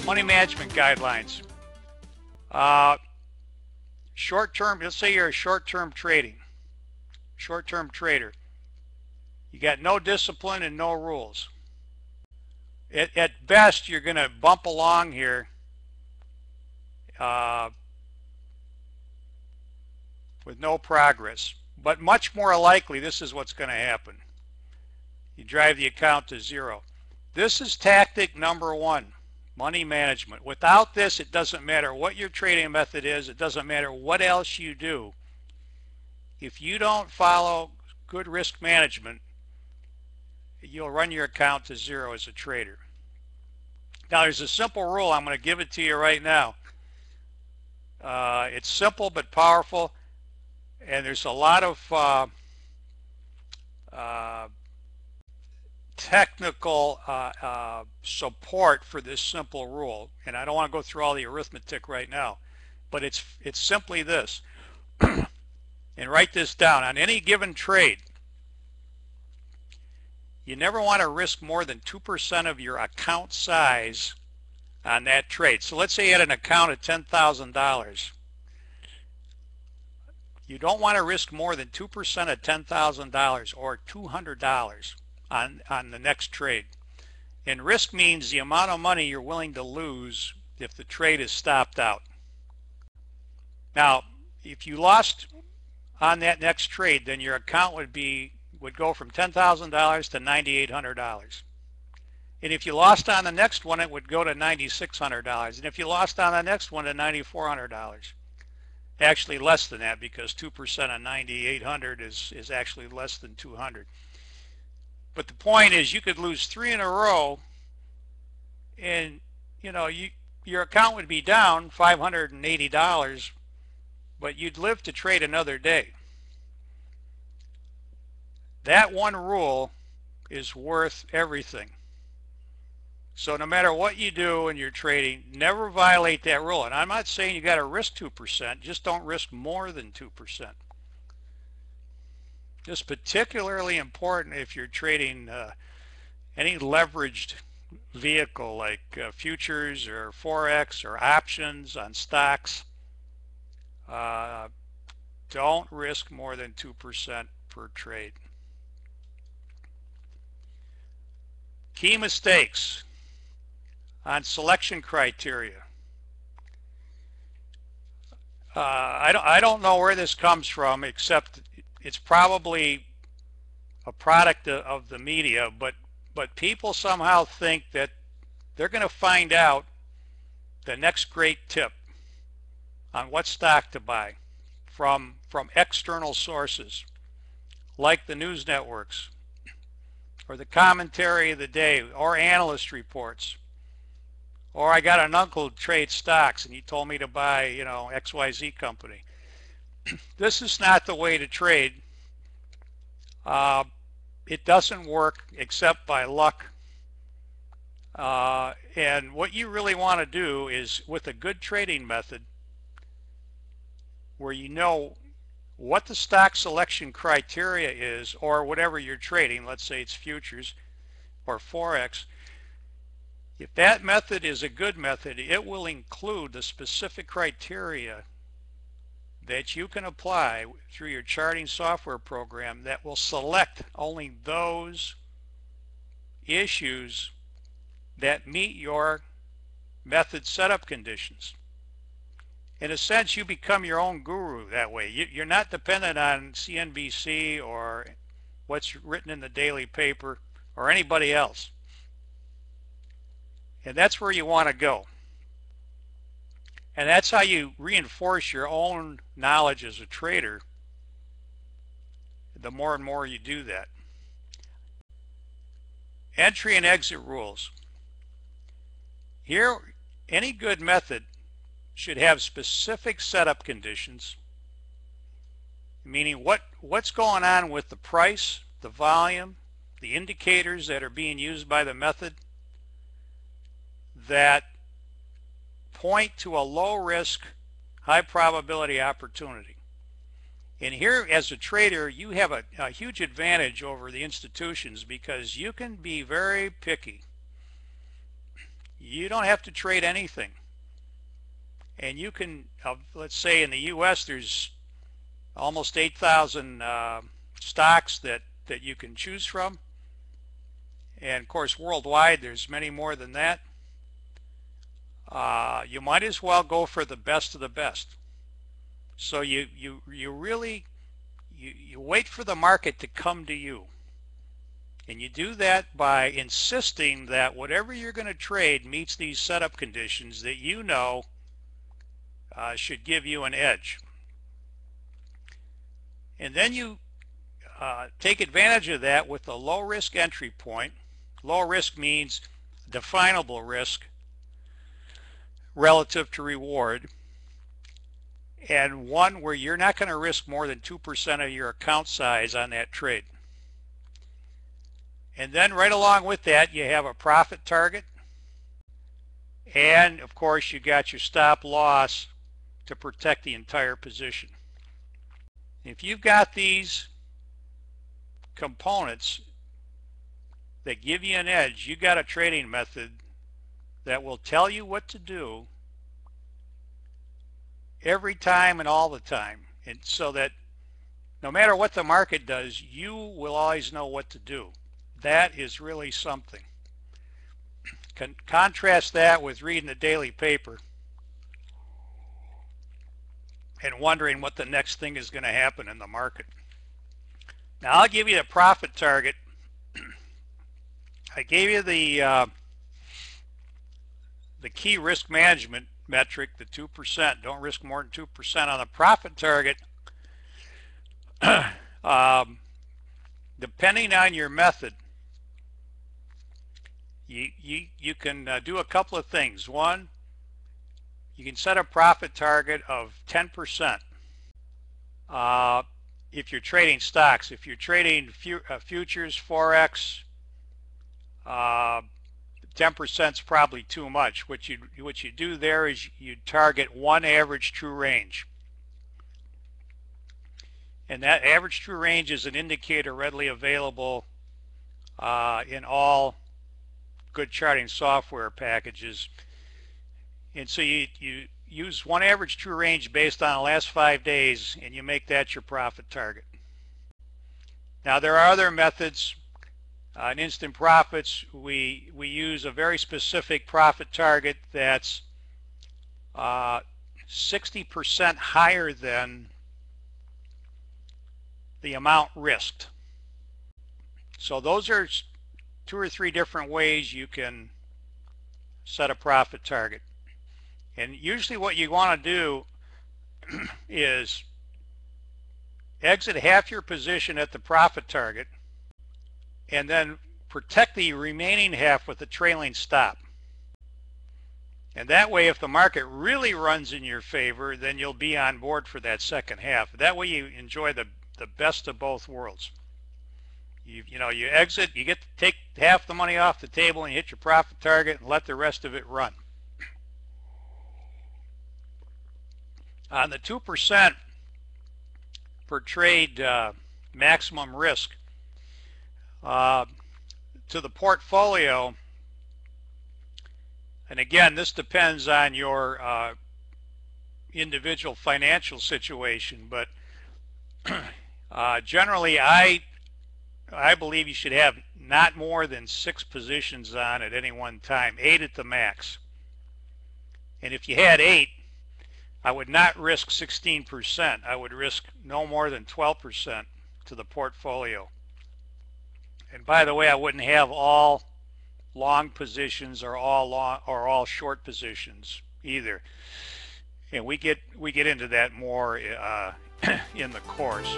Money management guidelines. Short-term, let's say you're a short-term trader. You got no discipline and no rules. At best, you're going to bump along here with no progress. But much more likely, this is what's going to happen. You drive the account to zero. This is tactic number one, money management. Without this, it doesn't matter what your trading method is. It doesn't matter what else you do. If you don't follow good risk management, you'll run your account to zero as a trader. Now, there's a simple rule. I'm going to give it to you right now. It's simple but powerful, and there's a lot of technical support for this simple rule, and I don't want to go through all the arithmetic right now, but it's simply this. And write this down. On any given trade, you never want to risk more than 2% of your account size on that trade. So let's say you had an account of $10,000. You don't want to risk more than 2% of $10,000 or $200 on the next trade. And risk means the amount of money you're willing to lose if the trade is stopped out. Now, if you lost on that next trade, then your account would go from $10,000 to $9,800. And if you lost on the next one, it would go to $9,600. And if you lost on the next one, to $9,400. Actually less than that, because 2% of 9,800 is actually less than 200. But the point is, you could lose 3 in a row, and your account would be down $580, but you'd live to trade another day. That one rule is worth everything. So no matter what you do in your trading, never violate that rule. And I'm not saying you got to risk 2%, just don't risk more than 2%. This is particularly important if you're trading any leveraged vehicle like futures or Forex or options on stocks. Don't risk more than 2% per trade. Key mistakes on selection criteria. I don't know where this comes from, except it's probably a product of the media, but people somehow think that they're going to find out the next great tip on what stock to buy from external sources like the news networks or the commentary of the day or analyst reports. Or I got an uncle who trades stocks and he told me to buy, XYZ company. This is not the way to trade. It doesn't work except by luck. And what you really want to do is, with a good trading method, where you know what the stock selection criteria is, or whatever you're trading, let's say it's futures or Forex, if that method is a good method, it will include the specific criteria that you can apply through your charting software program that will select only those issues that meet your method setup conditions. In a sense, you become your own guru that way. You're not dependent on CNBC or what's written in the daily paper or anybody else. And that's where you want to go. And that's how you reinforce your own knowledge as a trader, the more and more you do that. Entry and exit rules. Here, any good method should have specific setup conditions, meaning what's going on with the price, the volume, the indicators that are being used by the method that point to a low risk, high probability opportunity. And here, as a trader, you have a huge advantage over the institutions because you can be very picky. you don't have to trade anything. And you can, let's say in the U.S. there's almost 8,000 stocks that you can choose from. And of course worldwide there's many more than that. You might as well go for the best of the best. So you really wait for the market to come to you. And you do that by insisting that whatever you're going to trade meets these setup conditions that you know should give you an edge. And then you take advantage of that with a low risk entry point. Low risk means definable risk relative to reward, and one where you're not going to risk more than 2% of your account size on that trade. And then right along with that you have a profit target, and of course you got your stop loss to protect the entire position. If you've got these components that give you an edge, you got a trading method that will tell you what to do every time and all the time, and so that no matter what the market does, you will always know what to do. That is really something. Contrast that with reading the daily paper and wondering what the next thing is going to happen in the market. Now I'll give you a profit target. I gave you the key risk management metric, the 2%. Don't risk more than 2% on the profit target. Depending on your method, you can do a couple of things. One, you can set a profit target of 10%. If you're trading stocks, if you're trading futures, Forex, 10% is probably too much. What you do there is you target one average true range. And that average true range is an indicator readily available in all good charting software packages. And so you use one average true range based on the last 5 days, and you make that your profit target. Now there are other methods. In instant profits, we use a very specific profit target that's 60% higher than the amount risked. So those are 2 or 3 different ways you can set a profit target. And usually what you want to do is exit half your position at the profit target and then protect the remaining half with a trailing stop. And that way, if the market really runs in your favor, then you'll be on board for that second half. That way you enjoy the best of both worlds. You exit, you get to take half the money off the table and you hit your profit target and let the rest of it run. On the 2% per trade maximum risk, to the portfolio, and again this depends on your individual financial situation, but generally I believe you should have not more than 6 positions on at any one time, 8 at the max. And if you had 8, I would not risk 16%. I would risk no more than 12% to the portfolio. And by the way, I wouldn't have all long positions or all short positions either. And we get into that more in the course.